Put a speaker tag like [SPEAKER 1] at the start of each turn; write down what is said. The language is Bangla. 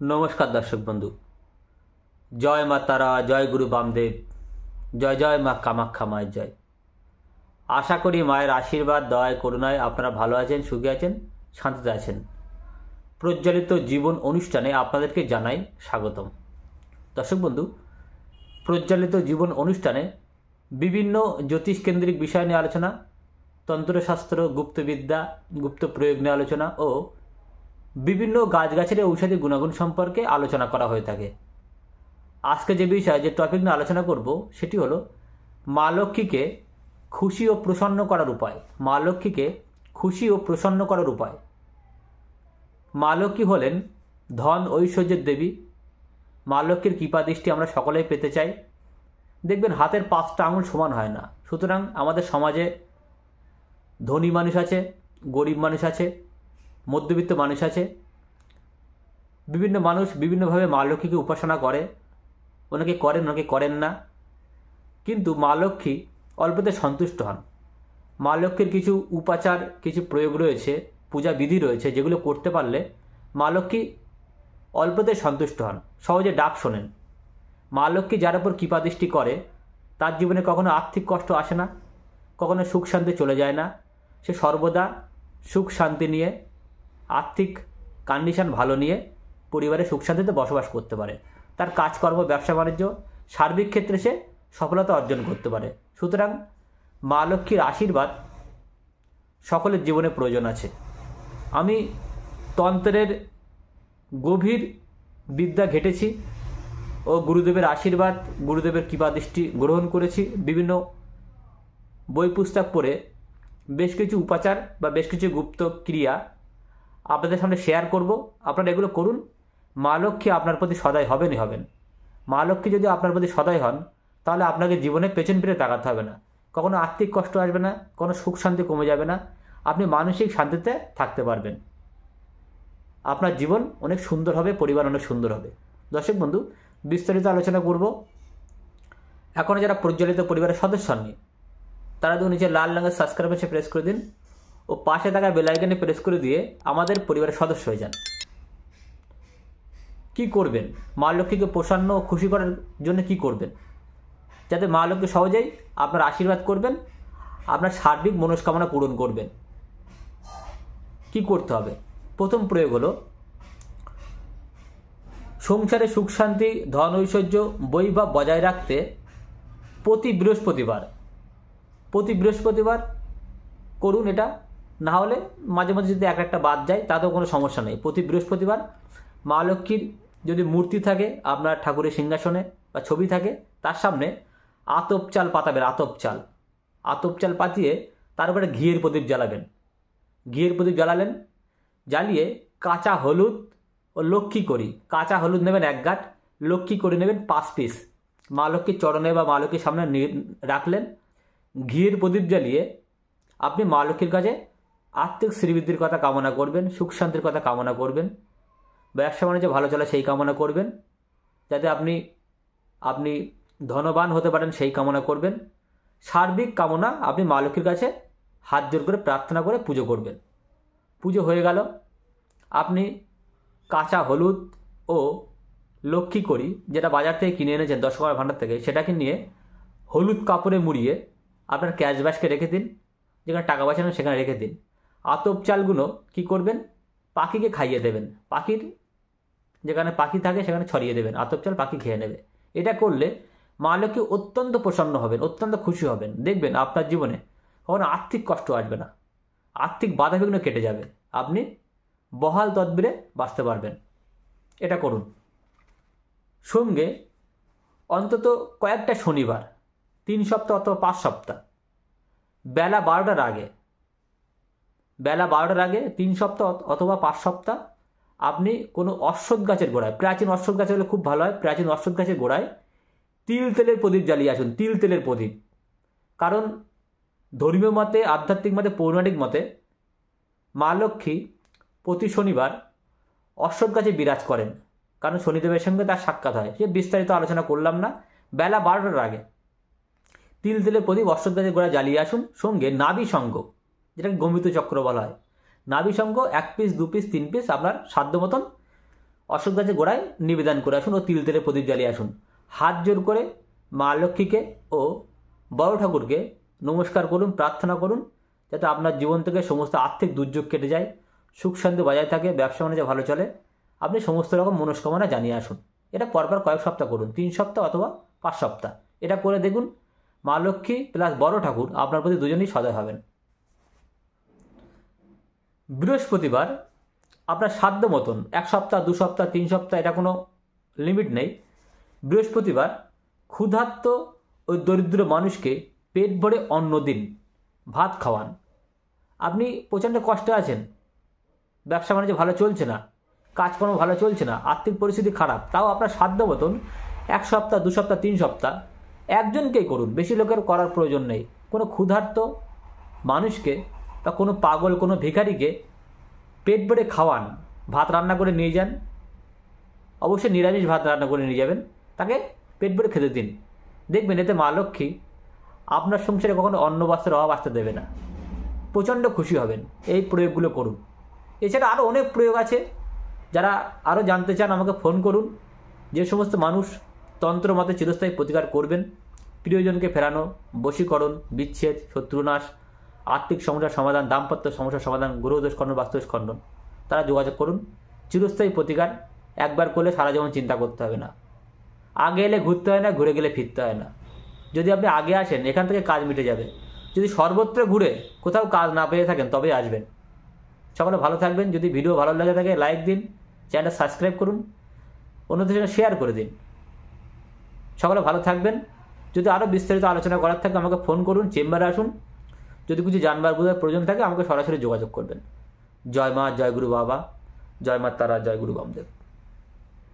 [SPEAKER 1] নমস্কার দর্শক বন্ধু। জয় মা তারা, জয় গুরু বামদেব, জয় জয় মা কামাখ্যা মায়ের জয়। আশা করি মায়ের আশীর্বাদ, দয়া, করুণায় আপনারা ভালো আছেন, সুখী আছেন, শান্তিতে আছেন। প্রজ্বলিত জীবন অনুষ্ঠানে আপনাদেরকে জানাই স্বাগতম। দর্শক বন্ধু, প্রজ্বলিত জীবন অনুষ্ঠানে বিভিন্ন জ্যোতিষকেন্দ্রিক বিষয় নিয়ে আলোচনা, তন্ত্রশাস্ত্র, গুপ্তবিদ্যা, গুপ্ত প্রয়োগ নিয়ে আলোচনা ও বিভিন্ন গাছগাছের ঔষধি গুণাগুণ সম্পর্কে আলোচনা করা হয়ে থাকে। আজকে যে বিষয়, যে টপিক নিয়ে আলোচনা করব সেটি হলো মা লক্ষ্মীকে খুশি ও প্রসন্ন করার উপায়। মা লক্ষ্মীকে খুশি ও প্রসন্ন করার উপায়। মা লক্ষ্মী হলেন ধন ঐশ্বর্যের দেবী। মা লক্ষ্মীর কৃপা দৃষ্টি আমরা সকলেই পেতে চাই। দেখবেন হাতের 5টা আঙুল সমান হয় না। সুতরাং আমাদের সমাজে ধনী মানুষ আছে, গরিব মানুষ আছে, মধ্যবিত্ত মানুষ আছে। বিভিন্ন মানুষ বিভিন্নভাবে মা লক্ষ্মীকে উপাসনা করে, অনেকে করেন, অনেকে করেন না। কিন্তু মা লক্ষ্মী অল্পতে সন্তুষ্ট হন। মা লক্ষ্মীর কিছু উপাচার, কিছু প্রয়োগ রয়েছে, পূজা বিধি রয়েছে, যেগুলো করতে পারলে মা লক্ষ্মী অল্পতে সন্তুষ্ট হন, সহজে ডাক শোনেন। মা লক্ষ্মী যার উপর কৃপা দৃষ্টি করে তার জীবনে কখনো আর্থিক কষ্ট আসে না, কখনো সুখ শান্তি চলে যায় না। সে সর্বদা সুখ শান্তি নিয়ে, আর্থিক কন্ডিশন ভালো নিয়ে পরিবারে সুখ শান্তিতে বসবাস করতে পারে। তার কাজকর্ম, ব্যবসা বাণিজ্য, সার্বিক ক্ষেত্রে সে সফলতা অর্জন করতে পারে। সুতরাং মা লক্ষ্মীর আশীর্বাদ সকলের জীবনে প্রয়োজন আছে। আমি তন্ত্রের গভীর বিদ্যা ঘেটেছি ও গুরুদেবের আশীর্বাদ, গুরুদেবের কৃপাদৃষ্টি গ্রহণ করেছি। বিভিন্ন বই পুস্তক পড়ে বেশ কিছু উপাচার বা বেশ কিছু গুপ্ত ক্রিয়া আপনাদের সামনে শেয়ার করব। আপনারা এগুলো করুন। মা লক্ষ্মী আপনার প্রতি সদয় হবেনই হবেন। মা লক্ষ্মী যদি আপনার প্রতি সদয় হন, তাহলে আপনাকে জীবনে পেছন ফিরে তাকাতে হবে না। কখনো আর্থিক কষ্ট আসবে না, কোনো সুখ শান্তি কমে যাবে না। আপনি মানসিক শান্তিতে থাকতে পারবেন। আপনার জীবন অনেক সুন্দর হবে, পরিবার অনেক সুন্দর হবে। দর্শক বন্ধু, বিস্তারিত আলোচনা করব। এখনও যারা প্রজ্বলিত পরিবারের সদস্য হননি, তারা তো নিচে লাল রঙের সাবস্ক্রাইব বাটনে প্রেস করে দিন ও পাশে থাকা বেল আইকনে প্রেস করে দিয়ে আমাদের পরিবারের সদস্য হয়ে যান। কি করবেন? মা লক্ষ্মীকে প্রসন্ন ও খুশি করার জন্য কি করবেন, যাতে মা লক্ষ্মী সহজেই আপনার আশীর্বাদ করবেন, আপনার সার্বিক মনস্কামনা পূরণ করবেন। কি করতে হবে? প্রথম প্রয়োগ হলো, সংসারে সুখ শান্তি, ধন ঐশ্বর্য, বৈভব বজায় রাখতে প্রতি বৃহস্পতিবার করুন এটা। না হলে মাঝে মাঝে যদি একটা বাদ যায় তাতেও কোনো সমস্যা নেই। প্রতি বৃহস্পতিবার মা লক্ষ্মীর যদি মূর্তি থাকে আপনার ঠাকুরের সিংহাসনে বা ছবি থাকে, তার সামনে আতপ চাল পাতাবেন। আতপ চাল পাতিয়ে তার উপরে ঘিয়ের প্রদীপ জ্বালাবেন। ঘিয়ের প্রদীপ জ্বালালেন, জ্বালিয়ে কাঁচা হলুদ ও লক্ষ্মী করি, কাঁচা হলুদ নেবেন 1 গাঁট, লক্ষ্মী করি নেবেন 5 পিস। মা লক্ষ্মীর চরণে বা মা লক্ষ্মীর সামনে রাখলেন। ঘিয়ের প্রদীপ জ্বালিয়ে আপনি মা লক্ষ্মীর কাছে আর্থিক শ্রীবৃদ্ধির কথা কামনা করবেন, সুখ শান্তির কথা কামনা করবেন, ব্যবসা বাণিজ্য ভালো চলে সেই কামনা করবেন, যাতে আপনি ধনবান হতে পারেন সেই কামনা করবেন। সার্বিক কামনা আপনি মা লক্ষ্মীর কাছে হাত জোর করে প্রার্থনা করে পুজো করবেন। পুজো হয়ে গেল, আপনি কাঁচা হলুদ ও লক্ষ্মী করি, যেটা বাজার থেকে কিনে এনেছেন 10 টাকার ভাণ্ডার থেকে, সেটাকে নিয়ে হলুদ কাপড়ে মুড়িয়ে আপনার ক্যাশ বাস্কে রেখে দিন। যেখানে টাকা বাঁচানো সেখানে রেখে দিন। আতপ চালগুলো কি করবেন? পাখিকে খাইয়ে দেবেন। পাখির যেখানে পাখি থাকে সেখানে ছড়িয়ে দেবেন। আতপ চাল পাখি খেয়ে নেবে। এটা করলে মা লক্ষ্মী অত্যন্ত প্রসন্ন হবেন, অত্যন্ত খুশি হবেন। দেখবেন আপনার জীবনে কখনো আর্থিক কষ্ট আসবে না, আর্থিক বাধাবিঘ্ন কেটে যাবে, আপনি বহাল তদবিরে বাঁচতে পারবেন। এটা করুন। সঙ্গে অন্তত কয়েকটা শনিবার, 3 সপ্তাহ অথবা 5 সপ্তাহ, বেলা 12টার আগে 3 সপ্তাহ অথবা 5 সপ্তাহ আপনি কোনো অশ্বত্থ গাছের গোড়ায়, প্রাচীন অশ্বত্থ গাছ হলে খুব ভালো হয়, প্রাচীন অশ্বত্থ গাছের গোড়ায় তিল তেলের প্রদীপ জ্বালিয়ে আসুন। তিল তেলের প্রদীপ। কারণ ধর্মীয় মতে, আধ্যাত্মিক মতে, পৌরাণিক মতে মা লক্ষ্মী প্রতি শনিবার অশ্বত্থ গাছে বিরাজ করেন। কারণ শনিদেবের সঙ্গে তার সাক্ষাৎ হয়। সে বিস্তারিত আলোচনা করলাম না। বেলা 12টার আগে তিল তেলের প্রদীপ অশ্বত্থ গাছের গোড়ায় জ্বালিয়ে আসুন। সঙ্গে নাভি সঙ্গ, যেটাকে গমিত চক্র বলা হয়, নাভি সঙ্গ 1 পিস, 2 পিস, 3 পিস আপনার সাধ্য মতন অশোক গাছের গোড়ায় নিবেদন করে আসুন ও তিল তেলে প্রদীপ জ্বালিয়ে আসুন। হাত জোর করে মা লক্ষ্মীকে ও বড় ঠাকুরকে নমস্কার করুন, প্রার্থনা করুন যাতে আপনার জীবন থেকে সমস্ত আর্থিক দুর্যোগ কেটে যায়, সুখ শান্তি বজায় থাকে, ব্যবসা বাণিজ্য ভালো চলে। আপনি সমস্ত রকম মনস্কামনা জানিয়ে আসুন। এটা পরপর কয়েক সপ্তাহ করুন, 3 সপ্তাহ অথবা 5 সপ্তাহ। এটা করে দেখুন, মা লক্ষ্মী প্লাস বড় ঠাকুর আপনার প্রতি দুজনেই সদয় হবেন। বৃহস্পতিবার আপনার সাধ্য মতন 1 সপ্তাহ, 2 সপ্তাহ, 3 সপ্তাহ, এটা কোনো লিমিট নেই। বৃহস্পতিবার ক্ষুধার্ত ওই দরিদ্র মানুষকে পেট ভরে অন্ন দিন, ভাত খাওয়ান। আপনি প্রচণ্ড কষ্টে আছেন, ব্যবসা বাণিজ্য ভালো চলছে না, কাজকর্ম ভালো চলছে না, আর্থিক পরিস্থিতি খারাপ, তাও আপনার সাধ্য মতন 1 সপ্তাহ, 2 সপ্তাহ, 3 সপ্তাহ একজনকেই করুন, বেশি লোকের করার প্রয়োজন নেই। কোনো ক্ষুধার্ত মানুষকে বা কোনো পাগল, কোনো ভিখারিকে পেট ভরে খাওয়ান, ভাত রান্না করে নিয়ে যান, অবশ্যই নিরামিষ ভাত রান্না করে নিয়ে যাবেন, তাকে পেট ভরে খেতে দিন। দেখবেন এতে মা লক্ষ্মী আপনার সংসারে কখনো অন্ন বস্ত্রের অভাব আসতে দেবে না, প্রচণ্ড খুশি হবেন। এই প্রয়োগগুলো করুন। এছাড়া আরও অনেক প্রয়োগ আছে, যারা আরও জানতে চান আমাকে ফোন করুন। যে সমস্ত মানুষ তন্ত্র মতে চিরস্থায়ী প্রতিকার করবেন, প্রিয়জনকে ফেরানো, বশীকরণ, বিচ্ছেদ, শত্রুনাশ, আর্থিক সমস্যার সমাধান, দাম্পত্য সমস্যার সমাধান, গ্রহদোষ খণ্ডন, বাস্তুদোষ খণ্ডন, তারা যোগাযোগ করুন। চিরস্থায়ী প্রতিকার একবার করলে সারা জীবন চিন্তা করতে হবে না। আগে এলে ঘুরতে হয় না, ঘুরে গেলে ফিরতে হয় না। যদি আপনি আগে আসেন এখান থেকে কাজ মিটে যাবে। যদি সর্বত্র ঘুরে কোথাও কাজ না পেয়ে থাকেন তবে আসবেন। সকলে ভালো থাকবেন। যদি ভিডিও ভালো লাগে থাকে লাইক দিন, চ্যানেলটা সাবস্ক্রাইব করুন, অন্যদের সঙ্গে শেয়ার করে দিন। সকলে ভালো থাকবেন। যদি আরও বিস্তারিত আলোচনা করার থাকে আমাকে ফোন করুন, চেম্বারে আসুন। যদি কিছু জানবার বোঝার প্রয়োজন থাকে আমাকে সরাসরি যোগাযোগ করবেন। জয় মা, জয় গুরু বাবা, জয় মা তারা, জয় গুরু বামদেব।